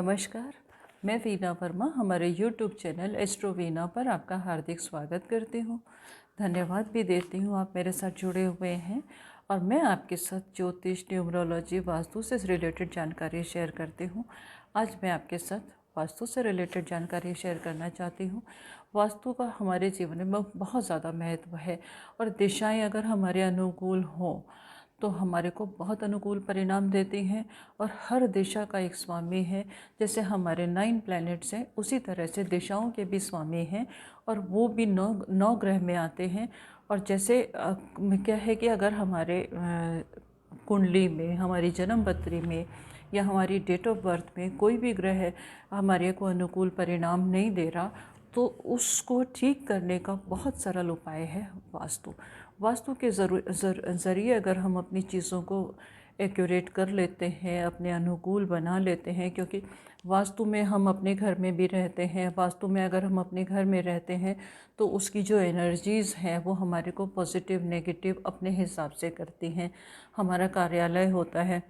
नमस्कार। मैं वीना वर्मा हमारे यूट्यूब चैनल एस्ट्रो वीना पर आपका हार्दिक स्वागत करती हूँ। धन्यवाद भी देती हूँ आप मेरे साथ जुड़े हुए हैं और मैं आपके साथ ज्योतिष, न्यूमरोलॉजी, वास्तु से रिलेटेड जानकारी शेयर करती हूँ। आज मैं आपके साथ वास्तु से रिलेटेड जानकारी शेयर करना चाहती हूँ। वास्तु का हमारे जीवन में बहुत ज़्यादा महत्व है और दिशाएँ अगर हमारे अनुकूल हों तो हमारे को बहुत अनुकूल परिणाम देती हैं। और हर दिशा का एक स्वामी है। जैसे हमारे 9 प्लैनेट्स हैं उसी तरह से दिशाओं के भी स्वामी हैं और वो भी नौ ग्रह में आते हैं। और जैसे क्या है कि अगर हमारे कुंडली में, हमारी जन्म पत्री में या हमारी डेट ऑफ बर्थ में कोई भी ग्रह हमारे को अनुकूल परिणाम नहीं दे रहा तो उसको ठीक करने का बहुत सरल उपाय है वास्तु। वास्तु के ज़रिए अगर हम अपनी चीज़ों को एक्यूरेट कर लेते हैं, अपने अनुकूल बना लेते हैं, क्योंकि वास्तु में हम अपने घर में भी रहते हैं। वास्तु में अगर हम अपने घर में रहते हैं तो उसकी जो एनर्जीज़ हैं वो हमारे को पॉजिटिव नेगेटिव अपने हिसाब से करती हैं। हमारा कार्यालय होता है,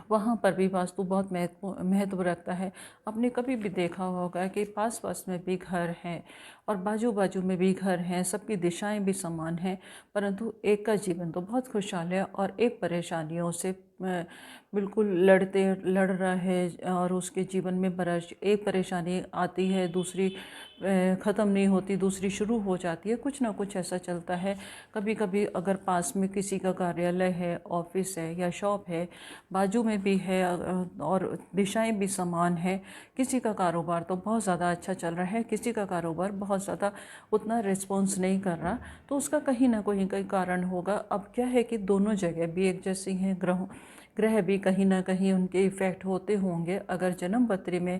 वहाँ पर भी वास्तु बहुत महत्व रखता है। आपने कभी भी देखा होगा कि पास पास में भी घर हैं और बाजू बाजू में भी घर हैं, सबकी दिशाएं भी समान हैं, परंतु एक का जीवन तो बहुत खुशहाल है और एक परेशानियों से बिल्कुल लड़ रहा है और उसके जीवन में एक परेशानी आती है, दूसरी ख़त्म नहीं होती, दूसरी शुरू हो जाती है। कुछ ना कुछ ऐसा चलता है। कभी कभी अगर पास में किसी का कार्यालय है, ऑफिस है या शॉप है, बाजू में भी है और दिशाएं भी समान है, किसी का कारोबार तो बहुत ज़्यादा अच्छा चल रहा है, किसी का कारोबार बहुत ज़्यादा उतना रिस्पॉन्स नहीं कर रहा, तो उसका कहीं ना कहीं कारण होगा। अब क्या है कि दोनों जगह भी एक जैसी हैं, ग्रह भी कहीं ना कहीं उनके इफ़ेक्ट होते होंगे। अगर जन्म पत्री में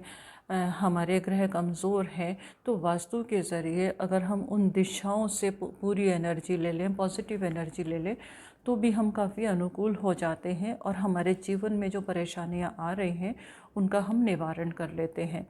हमारे ग्रह कमज़ोर हैं तो वास्तु के ज़रिए अगर हम उन दिशाओं से पूरी एनर्जी ले लें, पॉजिटिव एनर्जी ले लें, तो भी हम काफ़ी अनुकूल हो जाते हैं और हमारे जीवन में जो परेशानियां आ रही हैं उनका हम निवारण कर लेते हैं।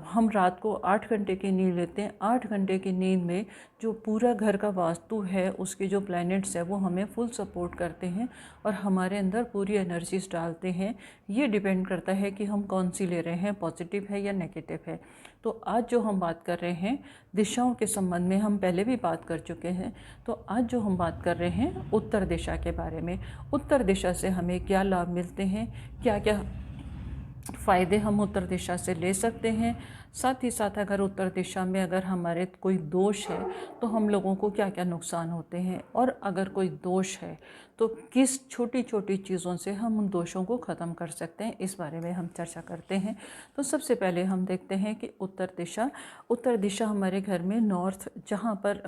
हम रात को 8 घंटे की नींद लेते हैं। 8 घंटे की नींद में जो पूरा घर का वास्तु है, उसके जो प्लैनेट्स है वो हमें फुल सपोर्ट करते हैं और हमारे अंदर पूरी एनर्जीज डालते हैं। ये डिपेंड करता है कि हम कौन सी ले रहे हैं, पॉजिटिव है या नेगेटिव है। तो आज जो हम बात कर रहे हैं दिशाओं के संबंध में, हम पहले भी बात कर चुके हैं, तो आज जो हम बात कर रहे हैं उत्तर दिशा के बारे में। उत्तर दिशा से हमें क्या लाभ मिलते हैं, क्या क्या फ़ायदे हम उत्तर दिशा से ले सकते हैं, साथ ही साथ अगर उत्तर दिशा में अगर हमारे कोई दोष है तो हम लोगों को क्या क्या नुकसान होते हैं, और अगर कोई दोष है तो किस छोटी छोटी चीज़ों से हम उन दोषों को ख़त्म कर सकते हैं, इस बारे में हम चर्चा करते हैं। तो सबसे पहले हम देखते हैं कि उत्तर दिशा हमारे घर में नॉर्थ, जहाँ पर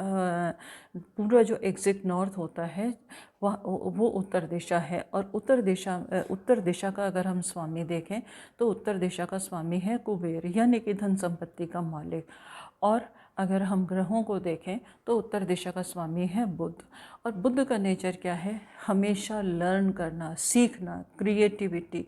पूरा जो एग्जिट नॉर्थ होता है वो उत्तर दिशा है। और उत्तर दिशा का अगर हम स्वामी देखें तो उत्तर दिशा का स्वामी है कुबेर, यानी कि धन संपत्ति का मालिक। और अगर हम ग्रहों को देखें तो उत्तर दिशा का स्वामी है बुध। और बुध का नेचर क्या है? हमेशा लर्न करना, सीखना, क्रिएटिविटी,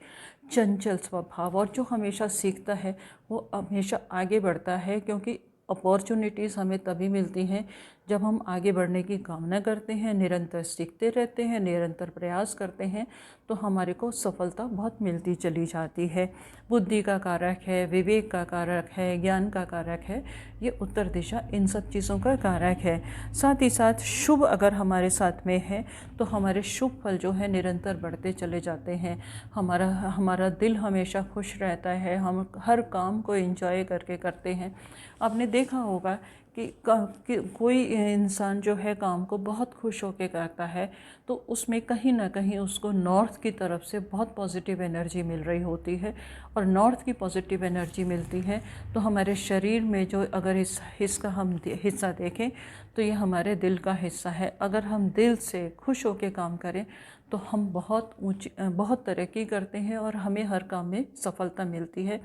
चंचल स्वभाव। और जो हमेशा सीखता है वो हमेशा आगे बढ़ता है, क्योंकि अपॉर्चुनिटीज़ हमें तभी मिलती हैं जब हम आगे बढ़ने की कामना करते हैं, निरंतर सीखते रहते हैं, निरंतर प्रयास करते हैं, तो हमारे को सफलता बहुत मिलती चली जाती है। बुद्धि का कारक है, विवेक का कारक है, ज्ञान का कारक है, ये उत्तर दिशा इन सब चीज़ों का कारक है। साथ ही साथ शुभ अगर हमारे साथ में है तो हमारे शुभ फल जो है निरंतर बढ़ते चले जाते हैं। हमारा दिल हमेशा खुश रहता है, हम हर काम को एंजॉय करके करते हैं। आपने देखा होगा कि कोई इंसान जो है काम को बहुत खुश होकर करता है तो उसमें कहीं ना कहीं उसको नॉर्थ की तरफ से बहुत पॉजिटिव एनर्जी मिल रही होती है। और नॉर्थ की पॉजिटिव एनर्जी मिलती है तो हमारे शरीर में जो, अगर इस हिस्सा देखें तो ये हमारे दिल का हिस्सा है। अगर हम दिल से खुश होकर काम करें तो हम बहुत तरक्की करते हैं और हमें हर काम में सफलता मिलती है।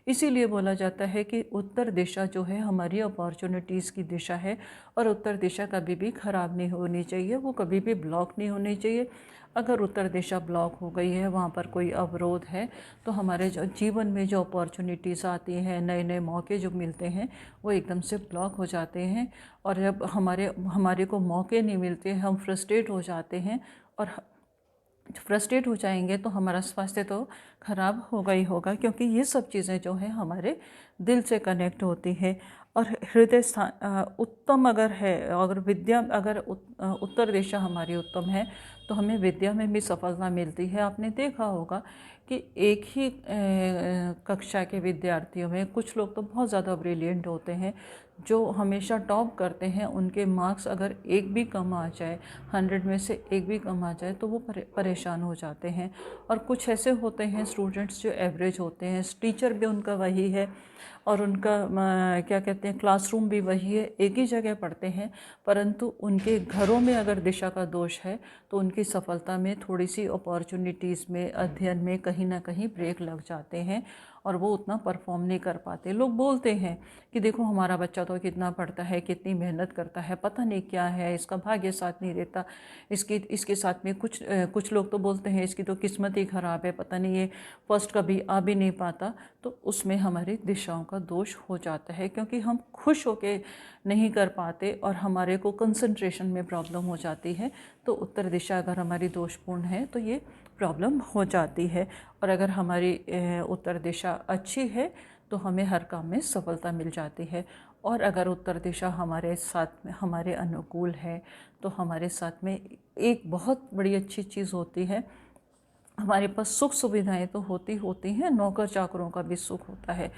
इसीलिए बोला जाता है कि उत्तर दिशा जो है हमारी अपॉर्चुनिटीज़ की दिशा है और उत्तर दिशा कभी भी ख़राब नहीं होनी चाहिए, वो कभी भी ब्लॉक नहीं होनी चाहिए। अगर उत्तर दिशा ब्लॉक हो गई है, वहाँ पर कोई अवरोध है, तो हमारे जो जीवन में जो अपॉर्चुनिटीज़ आती हैं, नए नए मौके जो मिलते हैं, वो एकदम से ब्लॉक हो जाते हैं। और जब हमारे को मौके नहीं मिलते, हम फ्रस्ट्रेट हो जाते हैं और फ्रस्ट्रेट हो जाएंगे तो हमारा स्वास्थ्य तो खराब होगा ही होगा, क्योंकि ये सब चीज़ें जो है हमारे दिल से कनेक्ट होती है। और हृदय स्थान उत्तम अगर है, अगर विद्या अगर उत्तर दिशा हमारी उत्तम है तो हमें विद्या में भी सफलता मिलती है। आपने देखा होगा कि एक ही कक्षा के विद्यार्थियों में कुछ लोग तो बहुत ज़्यादा ब्रिलियंट होते हैं, जो हमेशा टॉप करते हैं। उनके मार्क्स अगर एक भी कम आ जाए, 100 में से एक भी कम आ जाए तो वो परेशान हो जाते हैं। और कुछ ऐसे होते हैं स्टूडेंट्स जो एवरेज होते हैं, टीचर भी उनका वही है और उनका क्या कहते हैं क्लासरूम भी वही है, एक ही जगह पढ़ते हैं, परंतु उनके घरों में अगर दिशा का दोष है तो उनकी सफलता में थोड़ी सी अपॉर्चुनिटीज़ में, अध्ययन में कहीं ना कहीं ब्रेक लग जाते हैं और वो उतना परफॉर्म नहीं कर पाते। लोग बोलते हैं कि देखो हमारा बच्चा तो कितना पढ़ता है, कितनी मेहनत करता है, पता नहीं क्या है, इसका भाग्य साथ नहीं देता, इसके साथ में कुछ लोग तो बोलते हैं इसकी तो किस्मत ही ख़राब है, पता नहीं ये फर्स्ट कभी आ भी नहीं पाता। तो उसमें हमारी दिशाओं का दोष हो जाता है, क्योंकि हम खुश होके नहीं कर पाते और हमारे को कंसंट्रेशन में प्रॉब्लम हो जाती है। तो उत्तर दिशा अगर हमारी दोषपूर्ण है तो ये प्रॉब्लम हो जाती है। और अगर हमारी उत्तर दिशा अच्छी है तो हमें हर काम में सफलता मिल जाती है। और अगर उत्तर दिशा हमारे साथ में, हमारे अनुकूल है, तो हमारे साथ में एक बहुत बड़ी अच्छी चीज़ होती है, हमारे पास सुख सुविधाएं तो होती हैं, नौकर चाकरों का भी सुख होता है।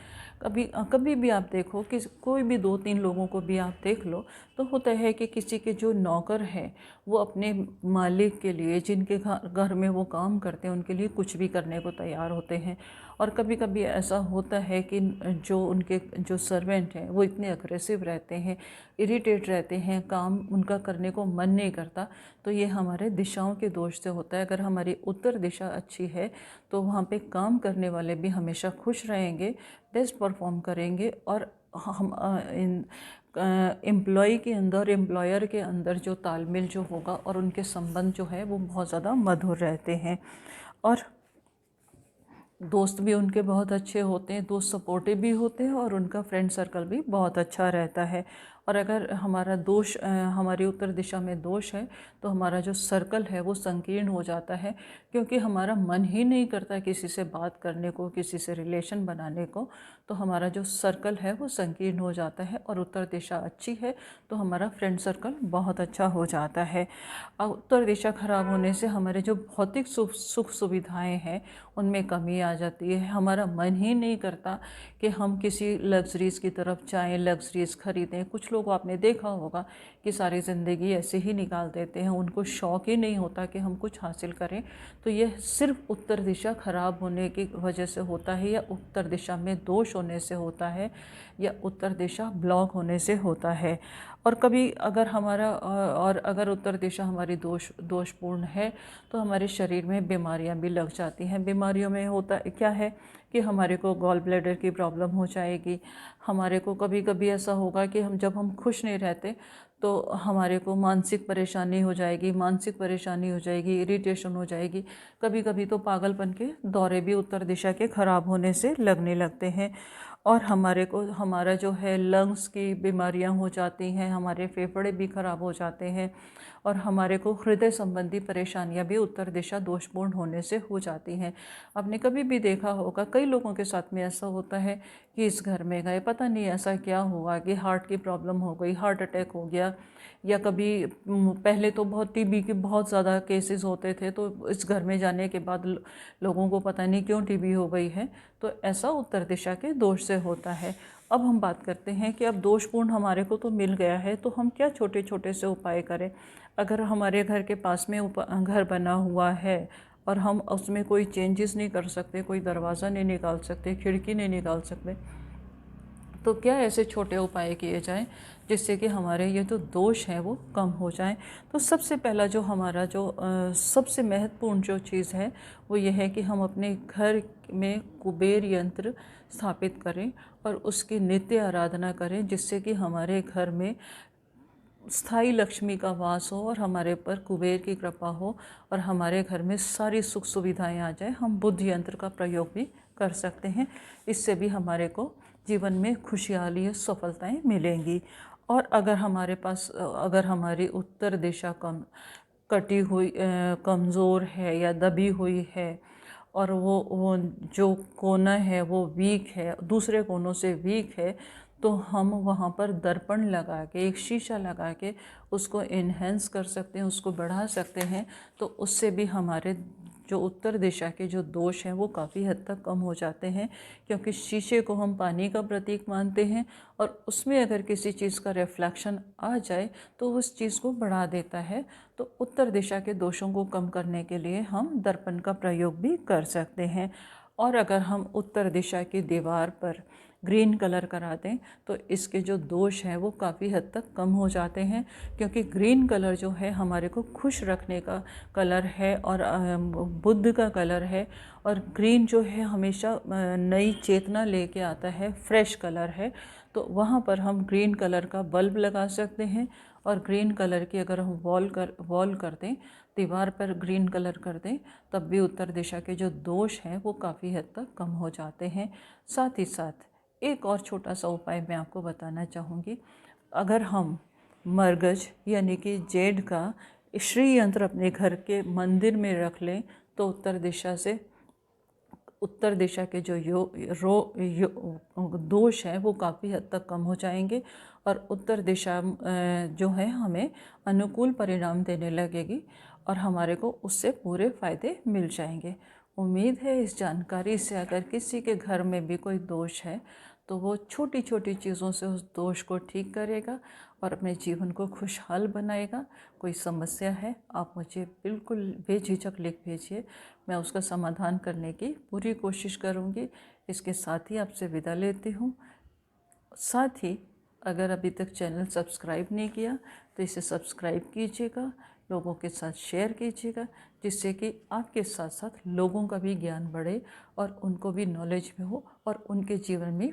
कभी भी आप देखो कि कोई भी 2-3 लोगों को भी आप देख लो तो होता है कि किसी के जो नौकर हैं वो अपने मालिक के लिए, जिनके घर में वो काम करते हैं, उनके लिए कुछ भी करने को तैयार होते हैं। और कभी कभी ऐसा होता है कि जो उनके जो सर्वेंट हैं वो इतने अग्रेसिव रहते हैं, इरिटेट रहते हैं, काम उनका करने को मन नहीं करता। तो ये हमारे दिशाओं के दोष से होता है। अगर हमारी उत्तर दिशा अच्छी है तो वहाँ पे काम करने वाले भी हमेशा खुश रहेंगे, बेस्ट परफॉर्म करेंगे। और हम एम्प्लॉय के अंदर, एम्प्लॉयर के अंदर जो तालमेल जो होगा और उनके संबंध जो है वो बहुत ज़्यादा मधुर रहते हैं। और दोस्त भी उनके बहुत अच्छे होते हैं, दोस्त सपोर्टिव भी होते हैं और उनका फ्रेंड सर्कल भी बहुत अच्छा रहता है। और अगर हमारा दोष, हमारी उत्तर दिशा में दोष है तो हमारा जो सर्कल है वो संकीर्ण हो जाता है, क्योंकि हमारा मन ही नहीं करता किसी से बात करने को, किसी से रिलेशन बनाने को। तो हमारा जो सर्कल है वो संकीर्ण हो जाता है। और उत्तर दिशा अच्छी है तो हमारा फ्रेंड सर्कल बहुत अच्छा हो जाता है। और उत्तर दिशा खराब होने से हमारे जो भौतिक सुख सुविधाएं हैं उनमें कमी आ जाती है। हमारा मन ही नहीं करता कि हम किसी लग्जरीज़ की तरफ जाएं, लग्जरीज़ खरीदें। कुछ लोग आपने देखा होगा कि सारी ज़िंदगी ऐसे ही निकाल देते हैं, उनको शौक़ ही नहीं होता कि हम कुछ हासिल करें। तो यह सिर्फ उत्तर दिशा खराब होने की वजह से होता है, या उत्तर दिशा में दोष होने से होता है, या उत्तर दिशा ब्लॉक होने से होता है। और कभी अगर अगर उत्तर दिशा हमारी दोषपूर्ण है तो हमारे शरीर में बीमारियां भी लग जाती हैं। बीमारियों में होता क्या है कि हमारे को गॉल ब्लैडर की प्रॉब्लम हो जाएगी। हमारे को कभी कभी ऐसा होगा कि जब हम खुश नहीं रहते तो हमारे को मानसिक परेशानी हो जाएगी, इरिटेशन हो जाएगी। कभी कभी तो पागलपन के दौरे भी उत्तर दिशा के खराब होने से लगने लगते हैं। और हमारा जो है लंग्स की बीमारियां हो जाती हैं, हमारे फेफड़े भी खराब हो जाते हैं। और हमारे को हृदय संबंधी परेशानियां भी उत्तर दिशा दोषपूर्ण होने से हो जाती हैं। आपने कभी भी देखा होगा, कई लोगों के साथ में ऐसा होता है कि इस घर में गए, पता नहीं ऐसा क्या हुआ कि हार्ट की प्रॉब्लम हो गई, हार्ट अटैक हो गया, या कभी पहले तो बहुत टीबी के बहुत ज़्यादा केसेस होते थे, तो इस घर में जाने के बाद लोगों को पता नहीं क्यों टीबी हो गई है। तो ऐसा उत्तर दिशा के दोष से होता है। अब हम बात करते हैं कि अब दोषपूर्ण हमारे को तो मिल गया है तो हम क्या छोटे छोटे से उपाय करें। अगर हमारे घर के पास में घर बना हुआ है और हम उसमें कोई चेंजेस नहीं कर सकते, कोई दरवाज़ा नहीं निकाल सकते, खिड़की नहीं निकाल सकते, तो क्या ऐसे छोटे उपाय किए जाएं जिससे कि हमारे ये जो दोष हैं वो कम हो जाएं। तो सबसे पहला जो हमारा जो सबसे महत्वपूर्ण जो चीज़ है वो ये है कि हम अपने घर में कुबेर यंत्र स्थापित करें और उसकी नित्य आराधना करें, जिससे कि हमारे घर में स्थायी लक्ष्मी का वास हो और हमारे पर कुबेर की कृपा हो और हमारे घर में सारी सुख सुविधाएं आ जाए। हम बुद्ध यंत्र का प्रयोग भी कर सकते हैं, इससे भी हमारे को जीवन में खुशहाली, सफलताएं मिलेंगी। और अगर हमारे पास, अगर हमारी उत्तर दिशा कटी हुई कमज़ोर है या दबी हुई है, और वो जो कोना है वो वीक है, दूसरे कोनों से वीक है, तो हम वहाँ पर दर्पण लगा के, एक शीशा लगा के उसको इन्हेंस कर सकते हैं, उसको बढ़ा सकते हैं। तो उससे भी हमारे जो उत्तर दिशा के जो दोष हैं वो काफ़ी हद तक कम हो जाते हैं, क्योंकि शीशे को हम पानी का प्रतीक मानते हैं, और उसमें अगर किसी चीज़ का रिफ्लेक्शन आ जाए तो उस चीज़ को बढ़ा देता है। तो उत्तर दिशा के दोषों को कम करने के लिए हम दर्पण का प्रयोग भी कर सकते हैं। और अगर हम उत्तर दिशा की दीवार पर ग्रीन कलर करा दें तो इसके जो दोष हैं वो काफ़ी हद तक कम हो जाते हैं, क्योंकि ग्रीन कलर जो है हमारे को खुश रखने का कलर है और बुद्ध का कलर है। और ग्रीन जो है हमेशा नई चेतना लेके आता है, फ्रेश कलर है। तो वहाँ पर हम ग्रीन कलर का बल्ब लगा सकते हैं, और ग्रीन कलर की अगर हम वॉल कर दें, दीवार पर ग्रीन कलर कर दें, तब भी उत्तर दिशा के जो दोष हैं वो काफ़ी हद तक कम हो जाते हैं। साथ ही साथ एक और छोटा सा उपाय मैं आपको बताना चाहूँगी। अगर हम मरगज यानी कि जेड का श्री यंत्र अपने घर के मंदिर में रख लें तो उत्तर दिशा के जो दोष हैं वो काफ़ी हद तक कम हो जाएंगे, और उत्तर दिशा जो है हमें अनुकूल परिणाम देने लगेगी, और हमारे को उससे पूरे फ़ायदे मिल जाएंगे। उम्मीद है इस जानकारी से अगर किसी के घर में भी कोई दोष है तो वो छोटी छोटी चीज़ों से उस दोष को ठीक करेगा और अपने जीवन को खुशहाल बनाएगा। कोई समस्या है आप मुझे बिल्कुल बेझिझक लिख भेजिए, मैं उसका समाधान करने की पूरी कोशिश करूँगी। इसके साथ ही आपसे विदा लेती हूँ। साथ ही अगर अभी तक चैनल सब्सक्राइब नहीं किया तो इसे सब्सक्राइब कीजिएगा, लोगों के साथ शेयर कीजिएगा, जिससे कि आपके साथ साथ लोगों का भी ज्ञान बढ़े और उनको भी नॉलेज में हो और उनके जीवन में